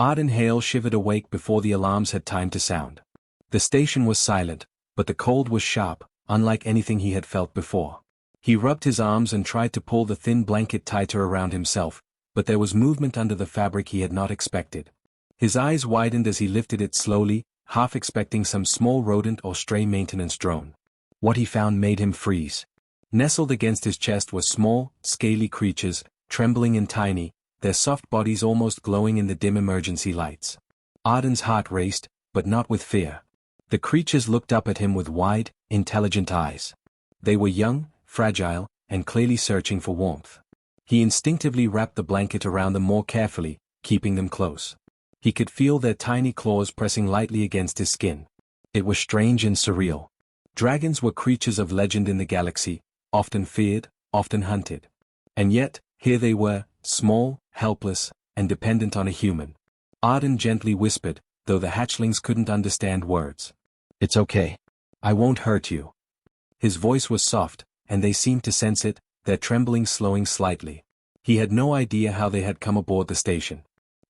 Arden Hale shivered awake before the alarms had time to sound. The station was silent, but the cold was sharp, unlike anything he had felt before. He rubbed his arms and tried to pull the thin blanket tighter around himself, but there was movement under the fabric he had not expected. His eyes widened as he lifted it slowly, half expecting some small rodent or stray maintenance drone. What he found made him freeze. Nestled against his chest were small, scaly creatures, trembling and tiny, their soft bodies almost glowing in the dim emergency lights. Arden's heart raced, but not with fear. The creatures looked up at him with wide, intelligent eyes. They were young, fragile, and clearly searching for warmth. He instinctively wrapped the blanket around them more carefully, keeping them close. He could feel their tiny claws pressing lightly against his skin. It was strange and surreal. Dragons were creatures of legend in the galaxy, often feared, often hunted. And yet, here they were, small, helpless, and dependent on a human. Arden gently whispered, though the hatchlings couldn't understand words. "It's okay. I won't hurt you." His voice was soft, and they seemed to sense it, their trembling slowing slightly. He had no idea how they had come aboard the station.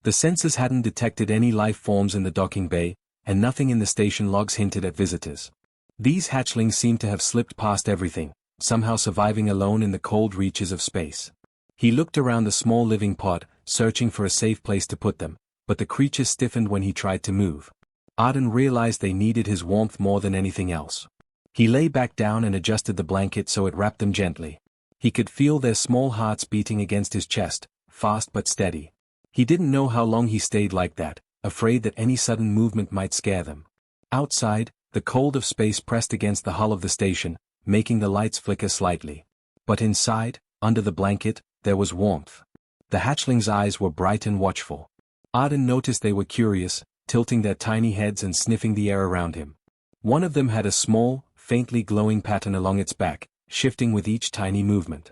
The sensors hadn't detected any life forms in the docking bay, and nothing in the station logs hinted at visitors. These hatchlings seemed to have slipped past everything, somehow surviving alone in the cold reaches of space. He looked around the small living pod, searching for a safe place to put them, but the creatures stiffened when he tried to move. Arden realized they needed his warmth more than anything else. He lay back down and adjusted the blanket so it wrapped them gently. He could feel their small hearts beating against his chest, fast but steady. He didn't know how long he stayed like that, afraid that any sudden movement might scare them. Outside, the cold of space pressed against the hull of the station, making the lights flicker slightly. But inside, under the blanket, there was warmth. The hatchlings' eyes were bright and watchful. Arden noticed they were curious, tilting their tiny heads and sniffing the air around him. One of them had a small, faintly glowing pattern along its back, shifting with each tiny movement.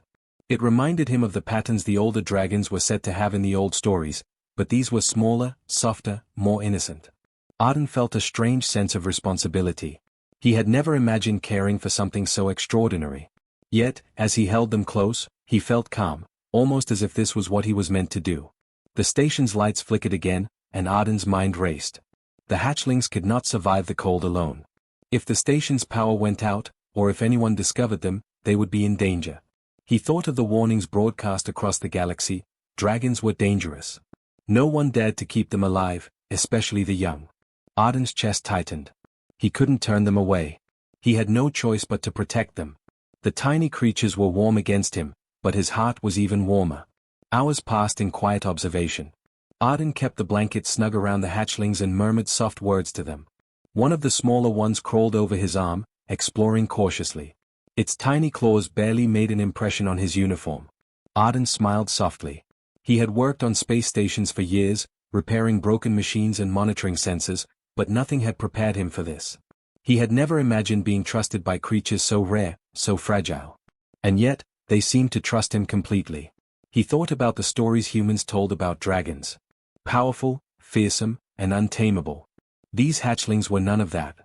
It reminded him of the patterns the older dragons were said to have in the old stories, but these were smaller, softer, more innocent. Arden felt a strange sense of responsibility. He had never imagined caring for something so extraordinary. Yet, as he held them close, he felt calm, almost as if this was what he was meant to do. The station's lights flickered again, and Arden's mind raced. The hatchlings could not survive the cold alone. If the station's power went out, or if anyone discovered them, they would be in danger. He thought of the warnings broadcast across the galaxy: dragons were dangerous. No one dared to keep them alive, especially the young. Arden's chest tightened. He couldn't turn them away. He had no choice but to protect them. The tiny creatures were warm against him, but his heart was even warmer. Hours passed in quiet observation. Arden kept the blanket snug around the hatchlings and murmured soft words to them. One of the smaller ones crawled over his arm, exploring cautiously. Its tiny claws barely made an impression on his uniform. Arden smiled softly. He had worked on space stations for years, repairing broken machines and monitoring sensors, but nothing had prepared him for this. He had never imagined being trusted by creatures so rare, so fragile. And yet, they seemed to trust him completely. He thought about the stories humans told about dragons. Powerful, fearsome, and untamable. These hatchlings were none of that.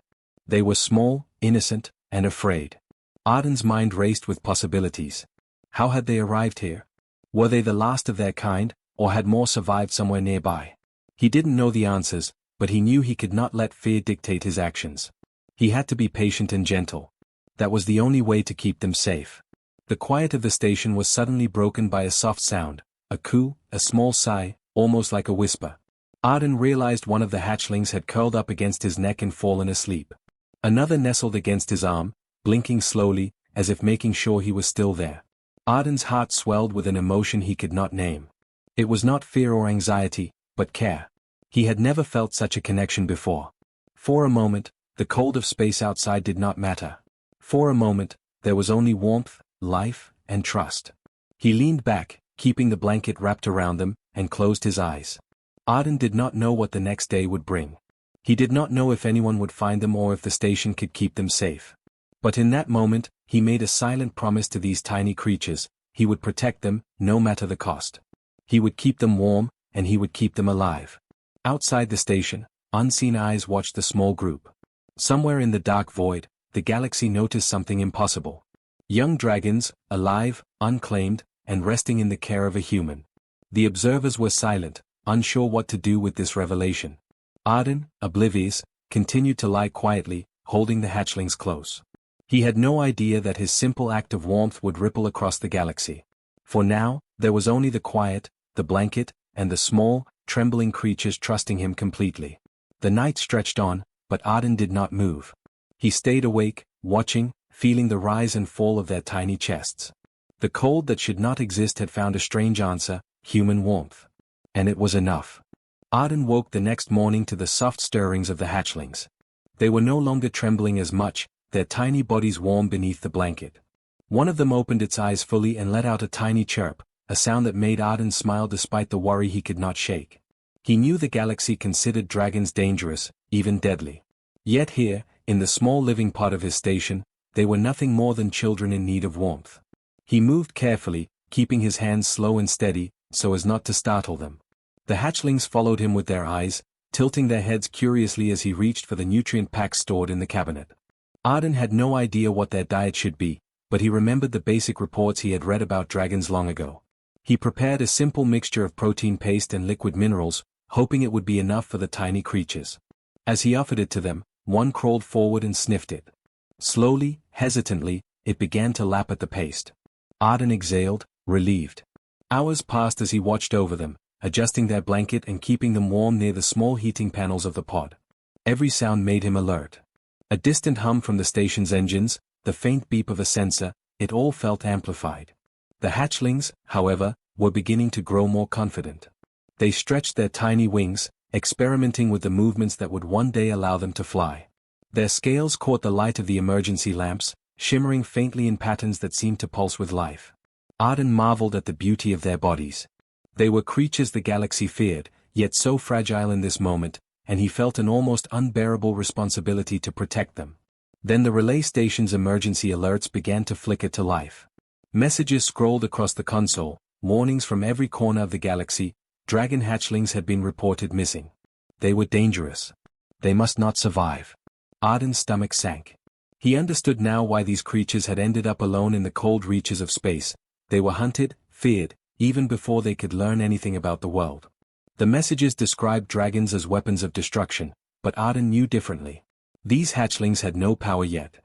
They were small, innocent, and afraid. Arden's mind raced with possibilities. How had they arrived here? Were they the last of their kind, or had more survived somewhere nearby? He didn't know the answers, but he knew he could not let fear dictate his actions. He had to be patient and gentle. That was the only way to keep them safe. The quiet of the station was suddenly broken by a soft sound, a coo, a small sigh, almost like a whisper. Arden realized one of the hatchlings had curled up against his neck and fallen asleep. Another nestled against his arm, blinking slowly, as if making sure he was still there. Arden's heart swelled with an emotion he could not name. It was not fear or anxiety, but care. He had never felt such a connection before. For a moment, the cold of space outside did not matter. For a moment, there was only warmth, life, and trust. He leaned back, keeping the blanket wrapped around them, and closed his eyes. Arden did not know what the next day would bring. He did not know if anyone would find them or if the station could keep them safe. But in that moment, he made a silent promise to these tiny creatures: he would protect them, no matter the cost. He would keep them warm, and he would keep them alive. Outside the station, unseen eyes watched the small group. Somewhere in the dark void, the galaxy noticed something impossible. Young dragons, alive, unclaimed, and resting in the care of a human. The observers were silent, unsure what to do with this revelation. Arden, oblivious, continued to lie quietly, holding the hatchlings close. He had no idea that his simple act of warmth would ripple across the galaxy. For now, there was only the quiet, the blanket, and the small, trembling creatures trusting him completely. The night stretched on, but Arden did not move. He stayed awake, watching, feeling the rise and fall of their tiny chests. The cold that should not exist had found a strange answer, human warmth. And it was enough. Arden woke the next morning to the soft stirrings of the hatchlings. They were no longer trembling as much, their tiny bodies warm beneath the blanket. One of them opened its eyes fully and let out a tiny chirp, a sound that made Arden smile despite the worry he could not shake. He knew the galaxy considered dragons dangerous, even deadly. Yet here, in the small living pod of his station, they were nothing more than children in need of warmth. He moved carefully, keeping his hands slow and steady, so as not to startle them. The hatchlings followed him with their eyes, tilting their heads curiously as he reached for the nutrient packs stored in the cabinet. Arden had no idea what their diet should be, but he remembered the basic reports he had read about dragons long ago. He prepared a simple mixture of protein paste and liquid minerals, hoping it would be enough for the tiny creatures. As he offered it to them, one crawled forward and sniffed it. Slowly, hesitantly, it began to lap at the paste. Arden exhaled, relieved. Hours passed as he watched over them, adjusting their blanket and keeping them warm near the small heating panels of the pod. Every sound made him alert. A distant hum from the station's engines, the faint beep of a sensor, it all felt amplified. The hatchlings, however, were beginning to grow more confident. They stretched their tiny wings, experimenting with the movements that would one day allow them to fly. Their scales caught the light of the emergency lamps, shimmering faintly in patterns that seemed to pulse with life. Arden marveled at the beauty of their bodies. They were creatures the galaxy feared, yet so fragile in this moment, and he felt an almost unbearable responsibility to protect them. Then the relay station's emergency alerts began to flicker to life. Messages scrolled across the console, warnings from every corner of the galaxy. Dragon hatchlings had been reported missing. They were dangerous. They must not survive. Arden's stomach sank. He understood now why these creatures had ended up alone in the cold reaches of space. They were hunted, feared, even before they could learn anything about the world. The messages described dragons as weapons of destruction, but Arden knew differently. These hatchlings had no power yet.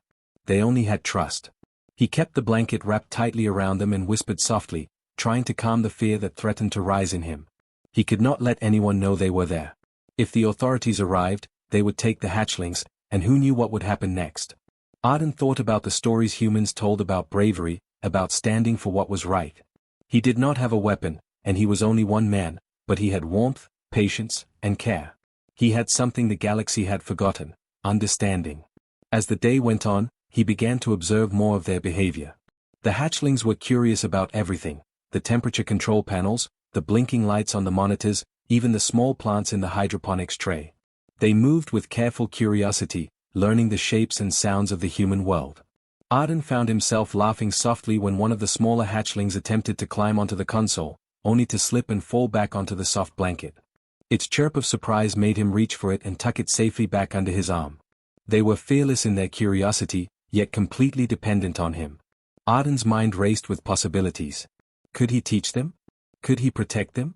They only had trust. He kept the blanket wrapped tightly around them and whispered softly, trying to calm the fear that threatened to rise in him. He could not let anyone know they were there. If the authorities arrived, they would take the hatchlings, and who knew what would happen next. Arden thought about the stories humans told about bravery, about standing for what was right. He did not have a weapon, and he was only one man, but he had warmth, patience, and care. He had something the galaxy had forgotten, understanding. As the day went on, he began to observe more of their behavior. The hatchlings were curious about everything, the temperature control panels, the blinking lights on the monitors, even the small plants in the hydroponics tray. They moved with careful curiosity, learning the shapes and sounds of the human world. Arden found himself laughing softly when one of the smaller hatchlings attempted to climb onto the console, only to slip and fall back onto the soft blanket. Its chirp of surprise made him reach for it and tuck it safely back under his arm. They were fearless in their curiosity, yet completely dependent on him. Arden's mind raced with possibilities. Could he teach them? Could he protect them?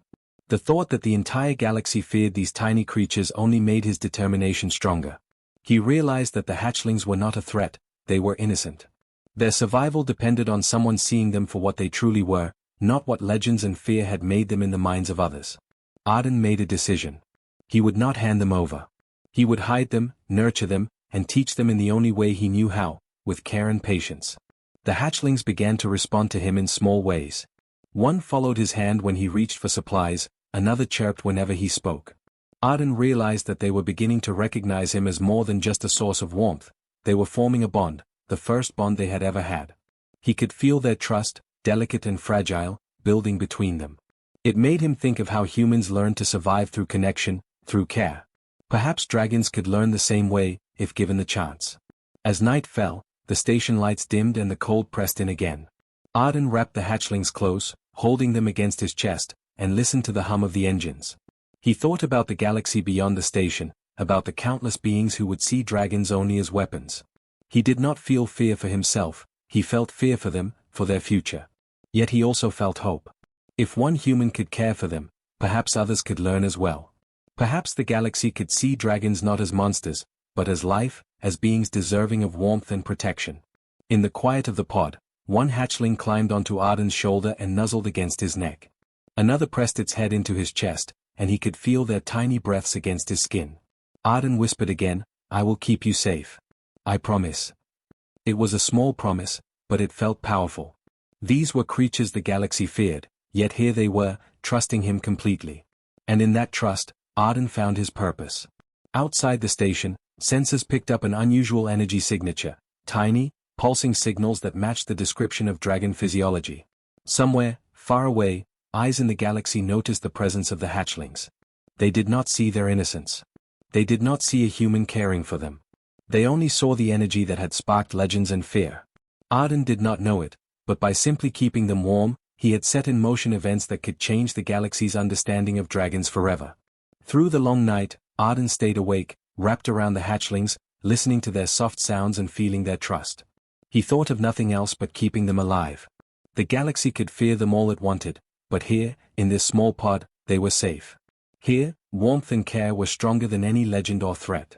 The thought that the entire galaxy feared these tiny creatures only made his determination stronger. He realized that the hatchlings were not a threat, they were innocent. Their survival depended on someone seeing them for what they truly were, not what legends and fear had made them in the minds of others. Arden made a decision. He would not hand them over. He would hide them, nurture them, and teach them in the only way he knew how, with care and patience. The hatchlings began to respond to him in small ways. One followed his hand when he reached for supplies, another chirped whenever he spoke. Arden realized that they were beginning to recognize him as more than just a source of warmth. They were forming a bond, the first bond they had ever had. He could feel their trust, delicate and fragile, building between them. It made him think of how humans learn to survive through connection, through care. Perhaps dragons could learn the same way, if given the chance. As night fell, the station lights dimmed and the cold pressed in again. Arden wrapped the hatchlings close, holding them against his chest, and listened to the hum of the engines. He thought about the galaxy beyond the station, about the countless beings who would see dragons only as weapons. He did not feel fear for himself, he felt fear for them, for their future. Yet he also felt hope. If one human could care for them, perhaps others could learn as well. Perhaps the galaxy could see dragons not as monsters, but as life, as beings deserving of warmth and protection. In the quiet of the pod, one hatchling climbed onto Arden's shoulder and nuzzled against his neck. Another pressed its head into his chest, and he could feel their tiny breaths against his skin. Arden whispered again, "I will keep you safe. I promise." It was a small promise, but it felt powerful. These were creatures the galaxy feared, yet here they were, trusting him completely. And in that trust, Arden found his purpose. Outside the station, sensors picked up an unusual energy signature, tiny, pulsing signals that matched the description of dragon physiology. Somewhere, far away, eyes in the galaxy noticed the presence of the hatchlings. They did not see their innocence. They did not see a human caring for them. They only saw the energy that had sparked legends and fear. Arden did not know it, but by simply keeping them warm, he had set in motion events that could change the galaxy's understanding of dragons forever. Through the long night, Arden stayed awake, wrapped around the hatchlings, listening to their soft sounds and feeling their trust. He thought of nothing else but keeping them alive. The galaxy could fear them all it wanted, but here, in this small pod, they were safe. Here, warmth and care were stronger than any legend or threat.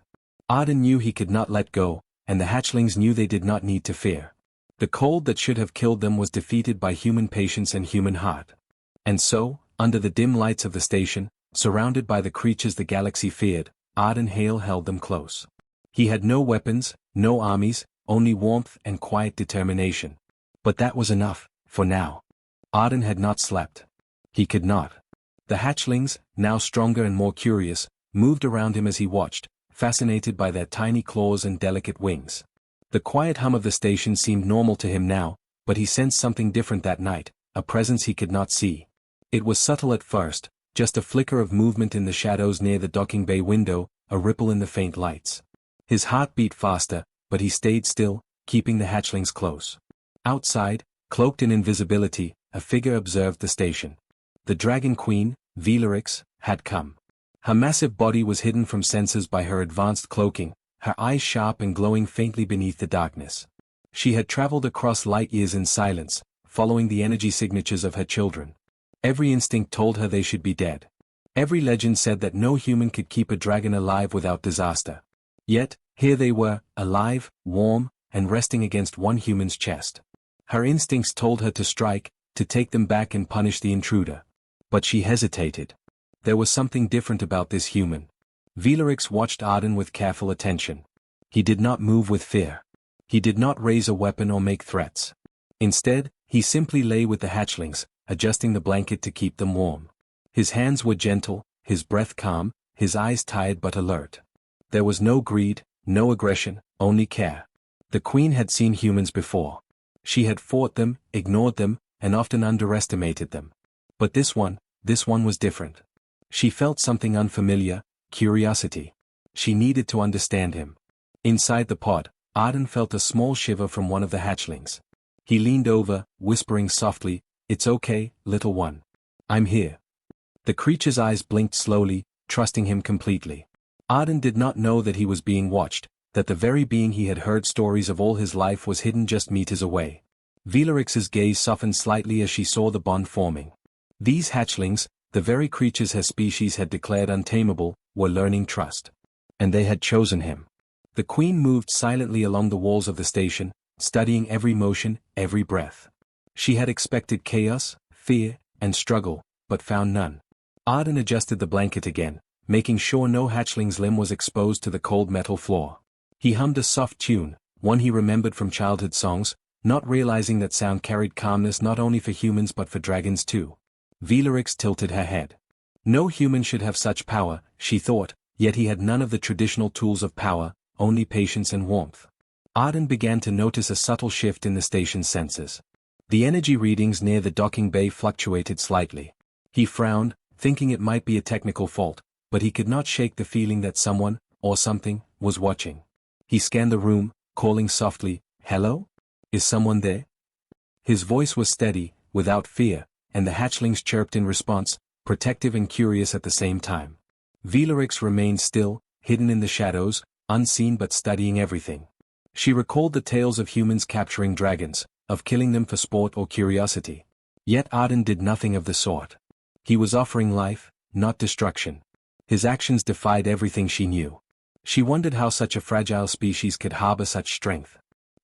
Arden knew he could not let go, and the hatchlings knew they did not need to fear. The cold that should have killed them was defeated by human patience and human heart. And so, under the dim lights of the station, surrounded by the creatures the galaxy feared, Arden Hale held them close. He had no weapons, no armies, only warmth and quiet determination. But that was enough, for now. Arden had not slept. He could not. The hatchlings, now stronger and more curious, moved around him as he watched, fascinated by their tiny claws and delicate wings. The quiet hum of the station seemed normal to him now, but he sensed something different that night, a presence he could not see. It was subtle at first, just a flicker of movement in the shadows near the docking bay window, a ripple in the faint lights. His heart beat faster, but he stayed still, keeping the hatchlings close. Outside, cloaked in invisibility, a figure observed the station. The Dragon Queen, Velarix, had come. Her massive body was hidden from sensors by her advanced cloaking, her eyes sharp and glowing faintly beneath the darkness. She had traveled across light years in silence, following the energy signatures of her children. Every instinct told her they should be dead. Every legend said that no human could keep a dragon alive without disaster. Yet, here they were, alive, warm, and resting against one human's chest. Her instincts told her to strike, to take them back and punish the intruder. But she hesitated. There was something different about this human. Velarix watched Arden with careful attention. He did not move with fear. He did not raise a weapon or make threats. Instead, he simply lay with the hatchlings, adjusting the blanket to keep them warm. His hands were gentle, his breath calm, his eyes tired but alert. There was no greed, no aggression, only care. The queen had seen humans before. She had fought them, ignored them, and often underestimated them. But this one was different. She felt something unfamiliar, curiosity. She needed to understand him. Inside the pod, Arden felt a small shiver from one of the hatchlings. He leaned over, whispering softly, "It's okay, little one. I'm here." The creature's eyes blinked slowly, trusting him completely. Arden did not know that he was being watched, that the very being he had heard stories of all his life was hidden just meters away. Velarix's gaze softened slightly as she saw the bond forming. These hatchlings, the very creatures her species had declared untamable, were learning trust. And they had chosen him. The queen moved silently along the walls of the station, studying every motion, every breath. She had expected chaos, fear, and struggle, but found none. Arden adjusted the blanket again, making sure no hatchling's limb was exposed to the cold metal floor. He hummed a soft tune, one he remembered from childhood songs, not realizing that sound carried calmness not only for humans but for dragons too. Velarix tilted her head. No human should have such power, she thought, yet he had none of the traditional tools of power, only patience and warmth. Arden began to notice a subtle shift in the station's sensors. The energy readings near the docking bay fluctuated slightly. He frowned, thinking it might be a technical fault, but he could not shake the feeling that someone, or something, was watching. He scanned the room, calling softly, "Hello? Is someone there?" His voice was steady, without fear, and the hatchlings chirped in response, protective and curious at the same time. Velarix remained still, hidden in the shadows, unseen but studying everything. She recalled the tales of humans capturing dragons, of killing them for sport or curiosity. Yet Arden did nothing of the sort. He was offering life, not destruction. His actions defied everything she knew. She wondered how such a fragile species could harbor such strength.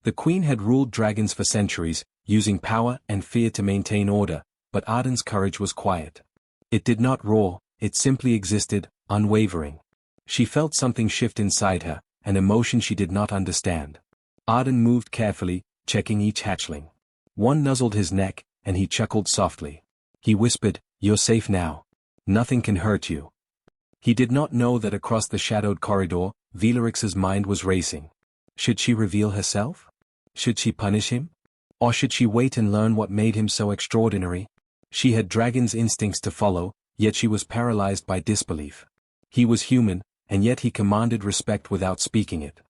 The queen had ruled dragons for centuries, using power and fear to maintain order, but Arden's courage was quiet. It did not roar, it simply existed, unwavering. She felt something shift inside her, an emotion she did not understand. Arden moved carefully, checking each hatchling. One nuzzled his neck, and he chuckled softly. He whispered, "You're safe now. Nothing can hurt you." He did not know that across the shadowed corridor, Velarix's mind was racing. Should she reveal herself? Should she punish him? Or should she wait and learn what made him so extraordinary? She had dragon's instincts to follow, yet she was paralyzed by disbelief. He was human, and yet he commanded respect without speaking it.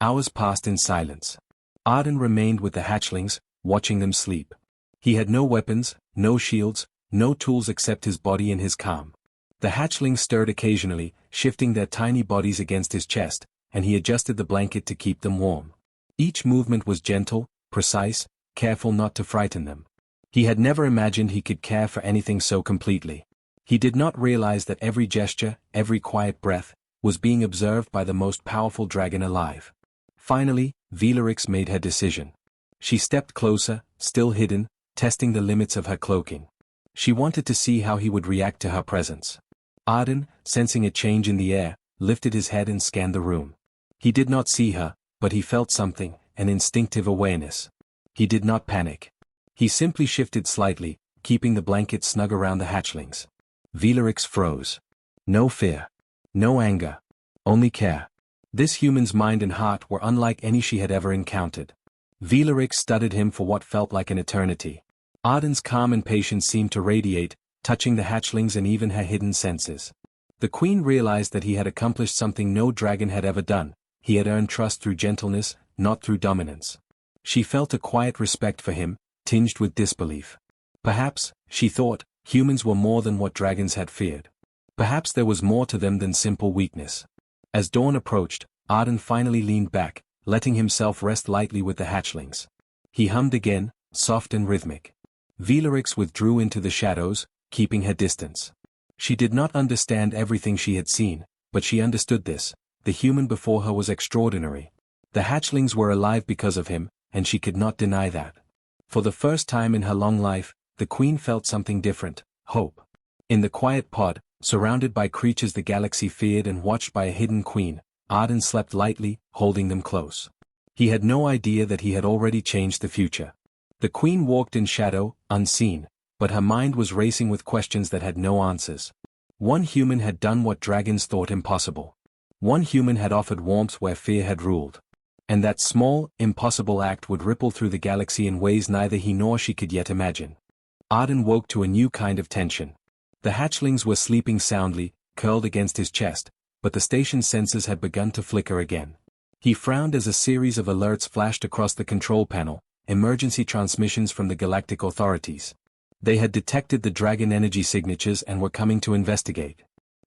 Hours passed in silence. Arden remained with the hatchlings, watching them sleep. He had no weapons, no shields, no tools except his body and his calm. The hatchlings stirred occasionally, shifting their tiny bodies against his chest, and he adjusted the blanket to keep them warm. Each movement was gentle, precise, careful not to frighten them. He had never imagined he could care for anything so completely. He did not realize that every gesture, every quiet breath, was being observed by the most powerful dragon alive. Finally, Velarix made her decision. She stepped closer, still hidden, testing the limits of her cloaking. She wanted to see how he would react to her presence. Arden, sensing a change in the air, lifted his head and scanned the room. He did not see her, but he felt something, an instinctive awareness. He did not panic. He simply shifted slightly, keeping the blanket snug around the hatchlings. Velarix froze. No fear. No anger. Only care. This human's mind and heart were unlike any she had ever encountered. Velarix studied him for what felt like an eternity. Arden's calm and patience seemed to radiate, touching the hatchlings and even her hidden senses. The queen realized that he had accomplished something no dragon had ever done. He had earned trust through gentleness, not through dominance. She felt a quiet respect for him, tinged with disbelief. Perhaps, she thought, humans were more than what dragons had feared. Perhaps there was more to them than simple weakness. As dawn approached, Arden finally leaned back, letting himself rest lightly with the hatchlings. He hummed again, soft and rhythmic. Velarix withdrew into the shadows, keeping her distance. She did not understand everything she had seen, but she understood this: the human before her was extraordinary. The hatchlings were alive because of him, and she could not deny that. For the first time in her long life, the queen felt something different: hope. In the quiet pod, surrounded by creatures the galaxy feared and watched by a hidden queen, Arden slept lightly, holding them close. He had no idea that he had already changed the future. The queen walked in shadow, unseen, but her mind was racing with questions that had no answers. One human had done what dragons thought impossible. One human had offered warmth where fear had ruled. And that small, impossible act would ripple through the galaxy in ways neither he nor she could yet imagine. Arden woke to a new kind of tension. The hatchlings were sleeping soundly, curled against his chest, but the station's sensors had begun to flicker again. He frowned as a series of alerts flashed across the control panel, emergency transmissions from the galactic authorities. They had detected the dragon energy signatures and were coming to investigate.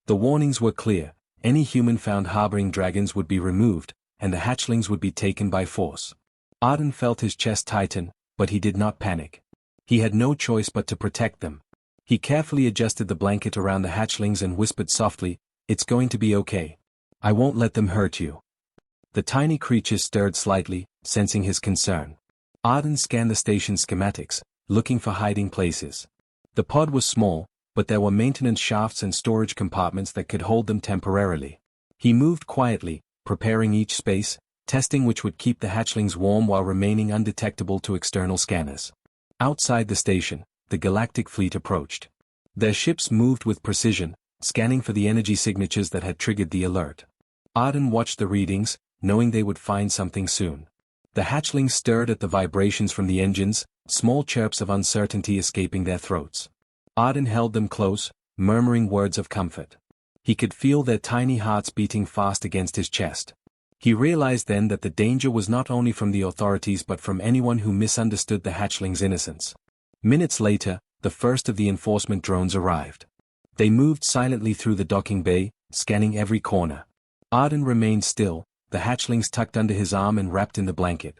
The warnings were clear: any human found harboring dragons would be removed, and the hatchlings would be taken by force. Arden felt his chest tighten, but he did not panic. He had no choice but to protect them. He carefully adjusted the blanket around the hatchlings and whispered softly, "It's going to be okay. I won't let them hurt you." The tiny creatures stirred slightly, sensing his concern. Arden scanned the station's schematics, looking for hiding places. The pod was small, but there were maintenance shafts and storage compartments that could hold them temporarily. He moved quietly, preparing each space, testing which would keep the hatchlings warm while remaining undetectable to external scanners. Outside the station, the galactic fleet approached. Their ships moved with precision, scanning for the energy signatures that had triggered the alert. Arden watched the readings, knowing they would find something soon. The hatchlings stirred at the vibrations from the engines, small chirps of uncertainty escaping their throats. Arden held them close, murmuring words of comfort. He could feel their tiny hearts beating fast against his chest. He realized then that the danger was not only from the authorities but from anyone who misunderstood the hatchlings' innocence. Minutes later, the first of the enforcement drones arrived. They moved silently through the docking bay, scanning every corner. Arden remained still, the hatchlings tucked under his arm and wrapped in the blanket.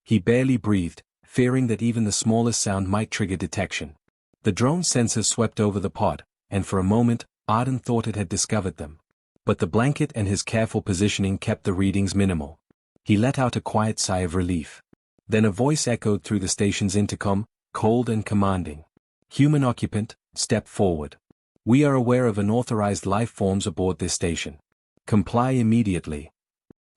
He barely breathed, fearing that even the smallest sound might trigger detection. The drone sensors swept over the pod, and for a moment, Arden thought it had discovered them. But the blanket and his careful positioning kept the readings minimal. He let out a quiet sigh of relief. Then a voice echoed through the station's intercom, cold and commanding. "Human occupant, step forward. We are aware of unauthorized life forms aboard this station. Comply immediately."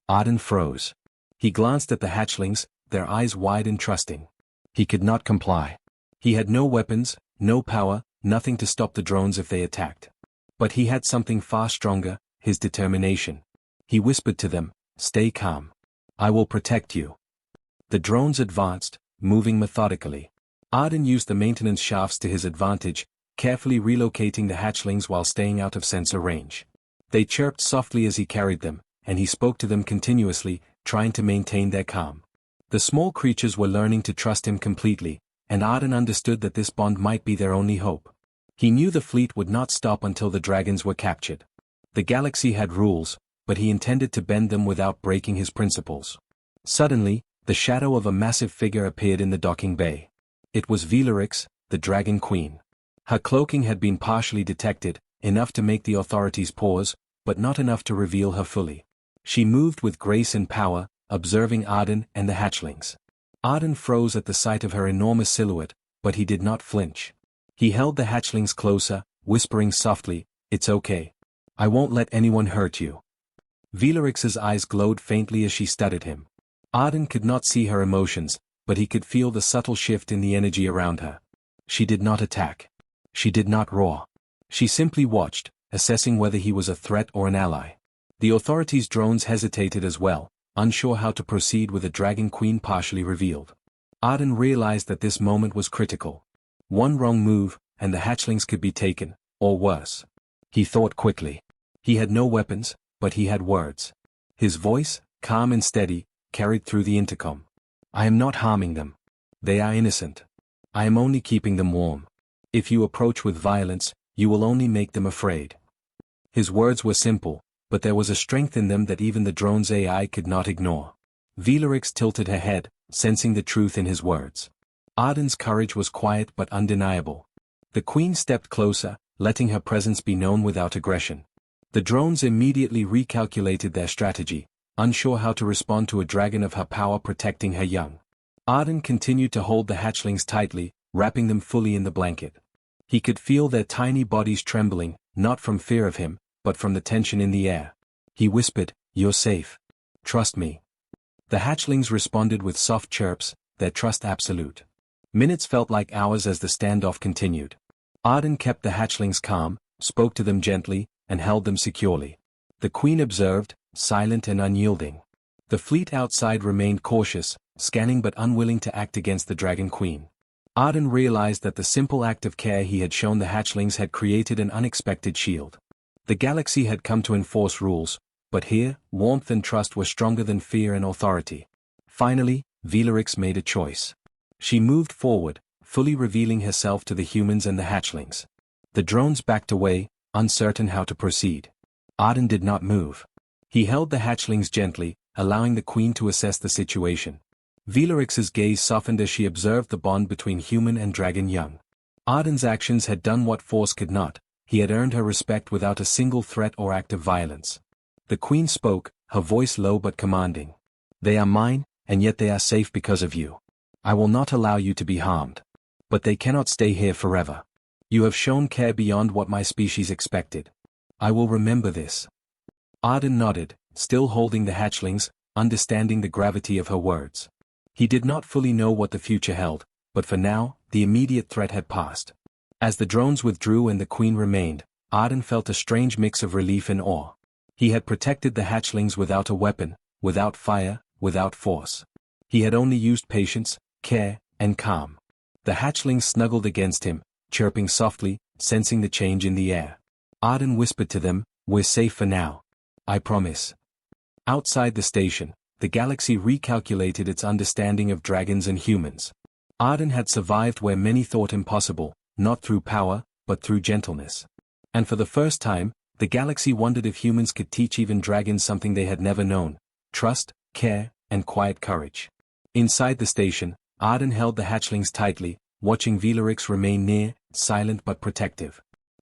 Arden froze. He glanced at the hatchlings, their eyes wide and trusting. He could not comply. He had no weapons, no power, nothing to stop the drones if they attacked. But he had something far stronger, his determination. He whispered to them, "Stay calm. I will protect you." The drones advanced, moving methodically. Arden used the maintenance shafts to his advantage, carefully relocating the hatchlings while staying out of sensor range. They chirped softly as he carried them, and he spoke to them continuously, trying to maintain their calm. The small creatures were learning to trust him completely, and Arden understood that this bond might be their only hope. He knew the fleet would not stop until the dragons were captured. The galaxy had rules, but he intended to bend them without breaking his principles. Suddenly, the shadow of a massive figure appeared in the docking bay. It was Velarix, the Dragon Queen. Her cloaking had been partially detected, enough to make the authorities pause, but not enough to reveal her fully. She moved with grace and power, observing Arden and the hatchlings. Arden froze at the sight of her enormous silhouette, but he did not flinch. He held the hatchlings closer, whispering softly, "It's okay. I won't let anyone hurt you." Velarix's eyes glowed faintly as she studied him. Arden could not see her emotions, but he could feel the subtle shift in the energy around her. She did not attack. She did not roar. She simply watched, assessing whether he was a threat or an ally. The authorities' drones hesitated as well, unsure how to proceed with a Dragon Queen partially revealed. Arden realized that this moment was critical. One wrong move, and the hatchlings could be taken, or worse. He thought quickly. He had no weapons, but he had words. His voice, calm and steady, carried through the intercom. "I am not harming them. They are innocent. I am only keeping them warm. If you approach with violence, you will only make them afraid." His words were simple, but there was a strength in them that even the drone's AI could not ignore. Velarix tilted her head, sensing the truth in his words. Arden's courage was quiet but undeniable. The queen stepped closer, letting her presence be known without aggression. The drones immediately recalculated their strategy, unsure how to respond to a dragon of her power protecting her young. Arden continued to hold the hatchlings tightly, wrapping them fully in the blanket. He could feel their tiny bodies trembling, not from fear of him, but from the tension in the air. He whispered, "You're safe. Trust me." The hatchlings responded with soft chirps, their trust absolute. Minutes felt like hours as the standoff continued. Arden kept the hatchlings calm, spoke to them gently, and held them securely. The queen observed, silent and unyielding. The fleet outside remained cautious, scanning but unwilling to act against the Dragon Queen. Arden realized that the simple act of care he had shown the hatchlings had created an unexpected shield. The galaxy had come to enforce rules, but here, warmth and trust were stronger than fear and authority. Finally, Velarix made a choice. She moved forward, fully revealing herself to the humans and the hatchlings. The drones backed away, uncertain how to proceed. Arden did not move. He held the hatchlings gently, allowing the queen to assess the situation. Velarix's gaze softened as she observed the bond between human and dragon young. Arden's actions had done what force could not. He had earned her respect without a single threat or act of violence. The queen spoke, her voice low but commanding. "They are mine, and yet they are safe because of you. I will not allow you to be harmed. But they cannot stay here forever. You have shown care beyond what my species expected. I will remember this." Arden nodded, still holding the hatchlings, understanding the gravity of her words. He did not fully know what the future held, but for now, the immediate threat had passed. As the drones withdrew and the queen remained, Arden felt a strange mix of relief and awe. He had protected the hatchlings without a weapon, without fire, without force. He had only used patience, care, and calm. The hatchlings snuggled against him, chirping softly, sensing the change in the air. Arden whispered to them, "We're safe for now. I promise." Outside the station, the galaxy recalculated its understanding of dragons and humans. Arden had survived where many thought impossible, not through power, but through gentleness. And for the first time, the galaxy wondered if humans could teach even dragons something they had never known: trust, care, and quiet courage. Inside the station, Arden held the hatchlings tightly, watching Velarix remain near, silent but protective.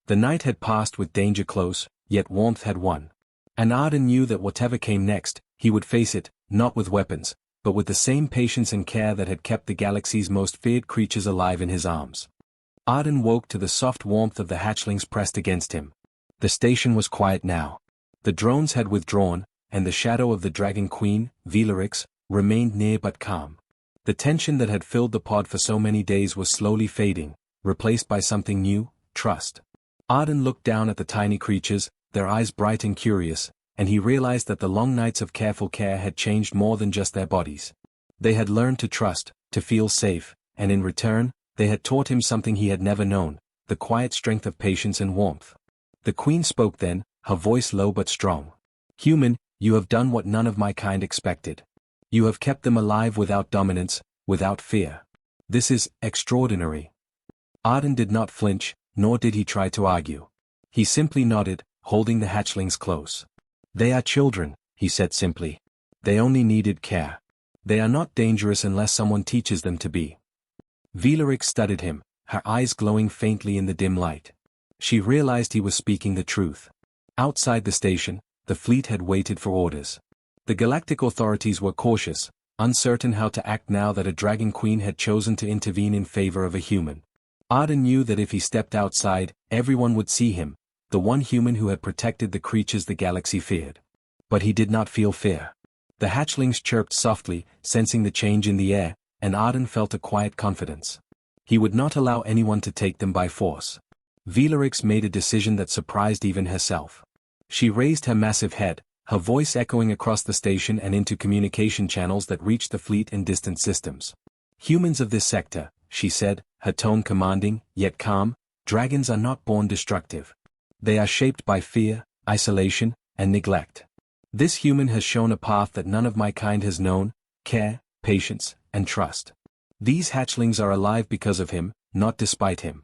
The night had passed with danger close, yet warmth had won. And Arden knew that whatever came next, he would face it, not with weapons, but with the same patience and care that had kept the galaxy's most feared creatures alive in his arms. Arden woke to the soft warmth of the hatchlings pressed against him. The station was quiet now. The drones had withdrawn, and the shadow of the Dragon Queen, Velarix, remained near but calm. The tension that had filled the pod for so many days was slowly fading, replaced by something new, trust. Arden looked down at the tiny creatures, their eyes bright and curious, and he realized that the long nights of careful care had changed more than just their bodies. They had learned to trust, to feel safe, and in return, they had taught him something he had never known, the quiet strength of patience and warmth. The queen spoke then, her voice low but strong. "Human, you have done what none of my kind expected. You have kept them alive without dominance, without fear. This is extraordinary." Arden did not flinch, nor did he try to argue. He simply nodded, holding the hatchlings close. "They are children," he said simply. "They only needed care. They are not dangerous unless someone teaches them to be." Velarix studied him, her eyes glowing faintly in the dim light. She realized he was speaking the truth. Outside the station, the fleet had waited for orders. The galactic authorities were cautious, uncertain how to act now that a Dragon Queen had chosen to intervene in favor of a human. Arden knew that if he stepped outside, everyone would see him, the one human who had protected the creatures the galaxy feared. But he did not feel fear. The hatchlings chirped softly, sensing the change in the air, and Arden felt a quiet confidence. He would not allow anyone to take them by force. Velarix made a decision that surprised even herself. She raised her massive head, her voice echoing across the station and into communication channels that reached the fleet and distant systems. "Humans of this sector," she said, her tone commanding, yet calm, "dragons are not born destructive. They are shaped by fear, isolation, and neglect. This human has shown a path that none of my kind has known: care, patience, and trust. These hatchlings are alive because of him, not despite him."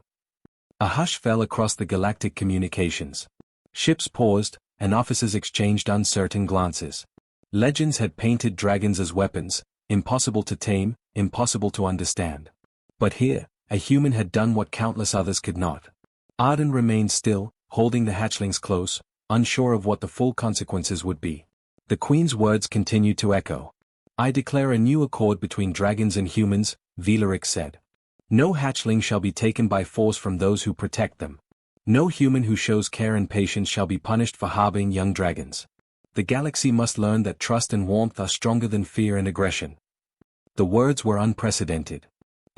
A hush fell across the galactic communications. Ships paused, and officers exchanged uncertain glances. Legends had painted dragons as weapons, impossible to tame, impossible to understand. But here, a human had done what countless others could not. Arden remained still, holding the hatchlings close, unsure of what the full consequences would be. The queen's words continued to echo. "I declare a new accord between dragons and humans," Velarix said. "No hatchling shall be taken by force from those who protect them. No human who shows care and patience shall be punished for harboring young dragons. The galaxy must learn that trust and warmth are stronger than fear and aggression." The words were unprecedented.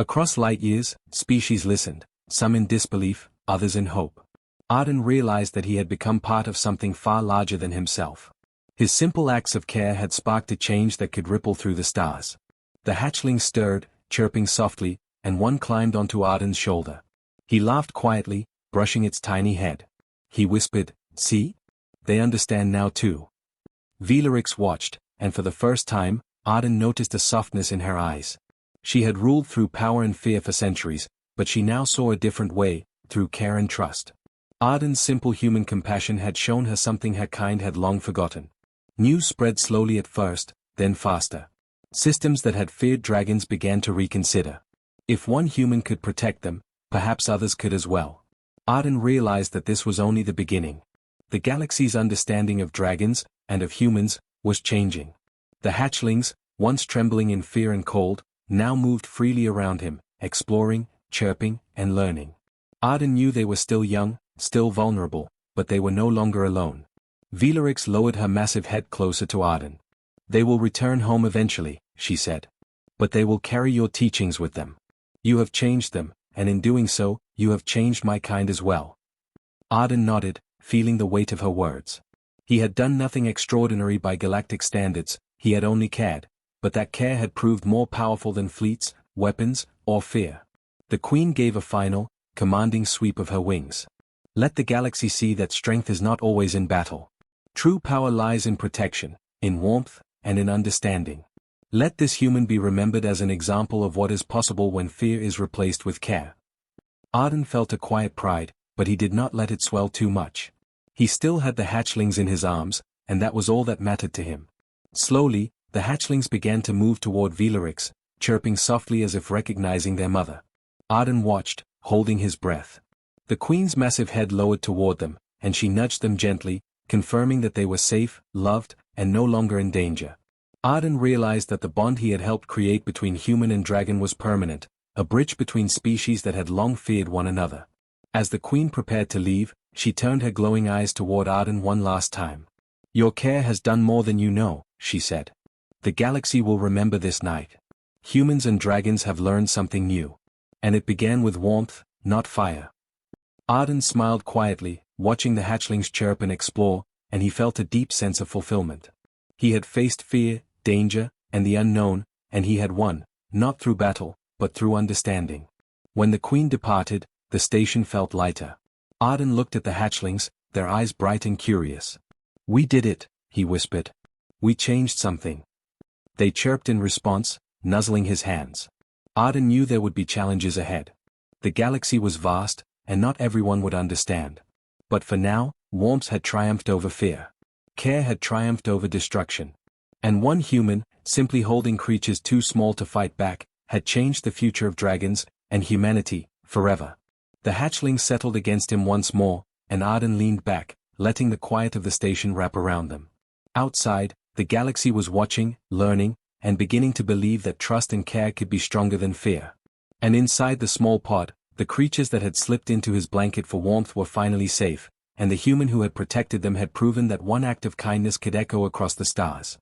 Across light years, species listened, some in disbelief, others in hope. Arden realized that he had become part of something far larger than himself. His simple acts of care had sparked a change that could ripple through the stars. The hatchlings stirred, chirping softly, and one climbed onto Arden's shoulder. He laughed quietly, brushing its tiny head. He whispered, "See? They understand now too." Velarix watched, and for the first time, Arden noticed a softness in her eyes. She had ruled through power and fear for centuries, but she now saw a different way, through care and trust. Arden's simple human compassion had shown her something her kind had long forgotten. News spread slowly at first, then faster. Systems that had feared dragons began to reconsider. If one human could protect them, perhaps others could as well. Arden realized that this was only the beginning. The galaxy's understanding of dragons, and of humans, was changing. The hatchlings, once trembling in fear and cold, now moved freely around him, exploring, chirping, and learning. Arden knew they were still young, still vulnerable, but they were no longer alone. Velarix lowered her massive head closer to Arden. "They will return home eventually," she said. "But they will carry your teachings with them. You have changed them, and in doing so, you have changed my kind as well." Arden nodded, feeling the weight of her words. He had done nothing extraordinary by galactic standards, he had only cared, but that care had proved more powerful than fleets, weapons, or fear. The queen gave a final, commanding sweep of her wings. "Let the galaxy see that strength is not always in battle. True power lies in protection, in warmth, and in understanding. Let this human be remembered as an example of what is possible when fear is replaced with care." Arden felt a quiet pride, but he did not let it swell too much. He still had the hatchlings in his arms, and that was all that mattered to him. Slowly, the hatchlings began to move toward Velarix, chirping softly as if recognizing their mother. Arden watched, holding his breath. The queen's massive head lowered toward them, and she nudged them gently, confirming that they were safe, loved, and no longer in danger. Arden realized that the bond he had helped create between human and dragon was permanent, a bridge between species that had long feared one another. As the queen prepared to leave, she turned her glowing eyes toward Arden one last time. "Your care has done more than you know," she said. "The galaxy will remember this night. Humans and dragons have learned something new. And it began with warmth, not fire." Arden smiled quietly, watching the hatchlings chirp and explore, and he felt a deep sense of fulfillment. He had faced fear, danger, and the unknown, and he had won, not through battle, but through understanding. When the queen departed, the station felt lighter. Arden looked at the hatchlings, their eyes bright and curious. "We did it," he whispered. "We changed something." They chirped in response, nuzzling his hands. Arden knew there would be challenges ahead. The galaxy was vast, and not everyone would understand. But for now, warmth had triumphed over fear. Care had triumphed over destruction. And one human, simply holding creatures too small to fight back, had changed the future of dragons, and humanity, forever. The hatchlings settled against him once more, and Arden leaned back, letting the quiet of the station wrap around them. Outside, the galaxy was watching, learning, and beginning to believe that trust and care could be stronger than fear. And inside the small pod, the creatures that had slipped into his blanket for warmth were finally safe, and the human who had protected them had proven that one act of kindness could echo across the stars.